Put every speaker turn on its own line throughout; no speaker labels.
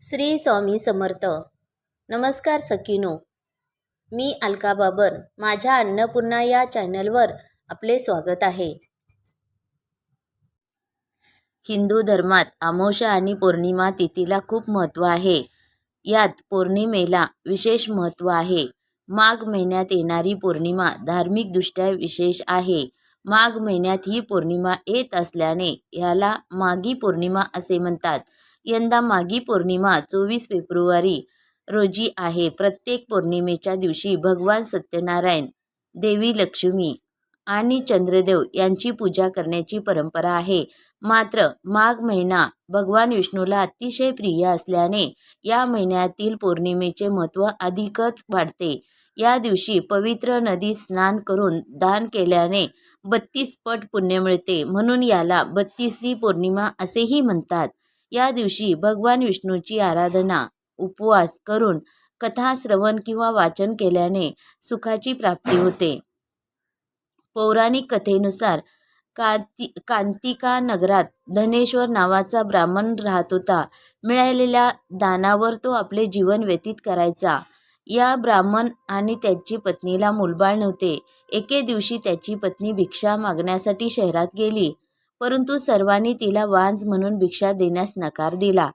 श्री स्वामी समर्थ. नमस्कार सखीनो, मी अलका बाबर. माझ्या अन्नपूर्णा या चॅनलवर आपले स्वागत आहे. हिंदू धर्मात अमावस्या आणि पौर्णिमा तिथीला खूप महत्त्व आहे. यात पौर्णिमेला विशेष महत्त्व आहे. माघ महिन्यात येणारी पौर्णिमा धार्मिकदृष्ट्या विशेष आहे. माघ महिन्यात ही पौर्णिमा येत असल्याने याला माघी पौर्णिमा असे म्हणतात. यंदा माघी पौर्णिमा 24 फेब्रुवारी रोजी आहे. प्रत्येक पौर्णिमेच्या दिवशी भगवान सत्यनारायण, देवी लक्ष्मी आणि चंद्रदेव यांची पूजा करण्याची परंपरा आहे. मात्र माघ महिना भगवान विष्णूला अतिशय प्रिय असल्याने या महिन्यातील पौर्णिमेचे महत्त्व अधिकच वाढते. या दिवशी पवित्र नदीत स्नान करून दान केल्याने 32 पट पुण्य मिळते, म्हणून याला 32वी पौर्णिमा असेही म्हणतात. या दिवशी भगवान विष्णूची आराधना, उपवास करून कथा श्रवण किंवा वाचन केल्याने सुखाची प्राप्ती होते. पौराणिक कथेनुसार कांतिका नगरात धनेश्वर नावाचा ब्राह्मण राहत होता. मिळालेल्या दानावर तो आपले जीवन व्यतीत करायचा. या ब्राह्मण आणि त्याची पत्नीला मूलबाळ नव्हते. एके दिवशी त्याची पत्नी भिक्षा मागण्यासाठी शहरात गेली, परंतु सर्वांनी तिला वांज म्हणून भिक्षा देण्यास नकार दिला.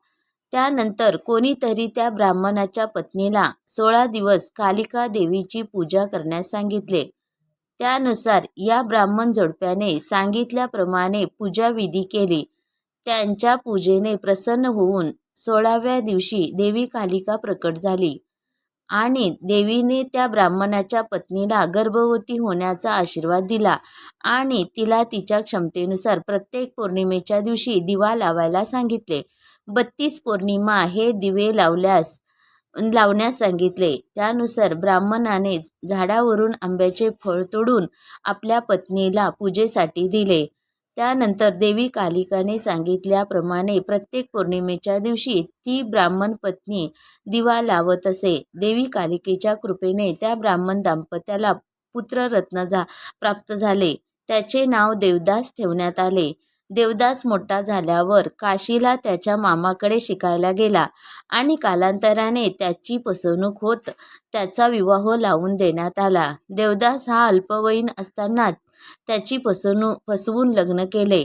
त्यानंतर कोणीतरी त्या ब्राह्मणाच्या पत्नीला 16 दिवस कालिका देवीची पूजा करण्यास सांगितले. त्यानुसार या ब्राह्मण जोडप्याने सांगितल्याप्रमाणे पूजाविधी केली. त्यांच्या पूजेने प्रसन्न होऊन 16व्या दिवशी देवी कालिका प्रकट झाली आणि देवीने त्या ब्राह्मणाच्या पत्नीला गर्भवती होण्याचा आशीर्वाद दिला आणि तिला तिच्या क्षमतेनुसार प्रत्येक पौर्णिमेच्या दिवशी दिवा लावायला सांगितले. 32 पौर्णिमा हे दिवे लावण्यास सांगितले. त्यानुसार ब्राह्मणाने झाडावरून आंब्याचे फळ तोडून आपल्या पत्नीला पूजेसाठी दिले. त्यानंतर देवी कालिकाने सांगितल्याप्रमाणे प्रत्येक पौर्णिमेच्या दिवशी ती ब्राह्मण पत्नी दिवा लावत असे. देवी कालिकेच्या कृपेने त्या ब्राह्मण दाम्पत्याला पुत्ररत्न प्राप्त झाले. त्याचे नाव देवदास ठेवण्यात आले. देवदास मोठा झाल्यावर काशीला त्याच्या मामाकडे शिकायला गेला आणि कालांतराने त्याची फसवणूक होत त्याचा विवाह लावून देण्यात आला. देवदास हा अल्पवयीन असतानाच त्याची फसवून लग्न केले.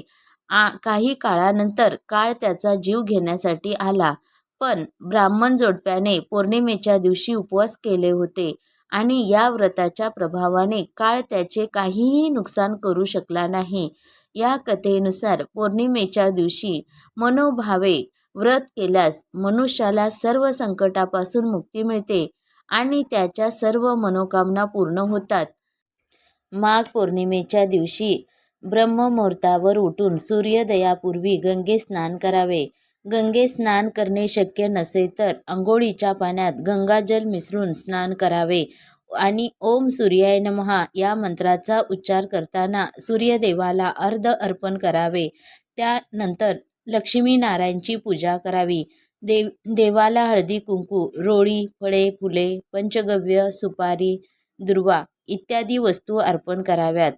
काही काळानंतर काळ त्याचा जीव घेण्यासाठी आला, पण ब्राह्मण जोडप्याने पौर्णिमेच्या दिवशी उपवास केले होते आणि या व्रताच्या प्रभावाने काळ त्याचे काहीही नुकसान करू शकला नाही. या कथेनुसार पौर्णिमेच्या दिवशी मनोभावे व्रत केल्यास मनुष्याला सर्व संकटापासून मुक्ती मिळते आणि त्याच्या सर्व मनोकामना पूर्ण होतात. माघ पौर्णिमेच्या दिवशी ब्रह्ममुहूर्तावर उठून सूर्योदयापूर्वी गंगेत स्नान करावे. गंगेत स्नान करणे शक्य नसेल तर अंघोळीच्या पाण्यात गंगाजल मिसळून स्नान करावे आणि ओम सूर्याय नमः या मंत्राचा उच्चार करताना सूर्यदेवाला अर्घ्य अर्पण करावे. त्यानंतर लक्ष्मीनारायणची पूजा करावी. देवाला हळदी कुंकू, रोळी, फळे, फुले, पंचगव्य, सुपारी, दुर्वा इत्यादी वस्तू अर्पण कराव्यात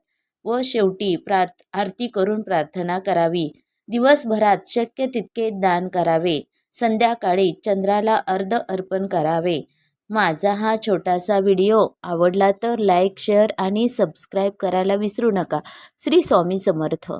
व शेवटी आरती करून प्रार्थना करावी. दिवसभरात शक्य तितके दान करावे. संध्याकाळी चंद्राला अर्घ्य अर्पण करावे. माझा हा छोटासा व्हिडिओ आवडला तर लाईक, शेअर आणि सबस्क्राईब करायला विसरू नका. श्री स्वामी समर्थ.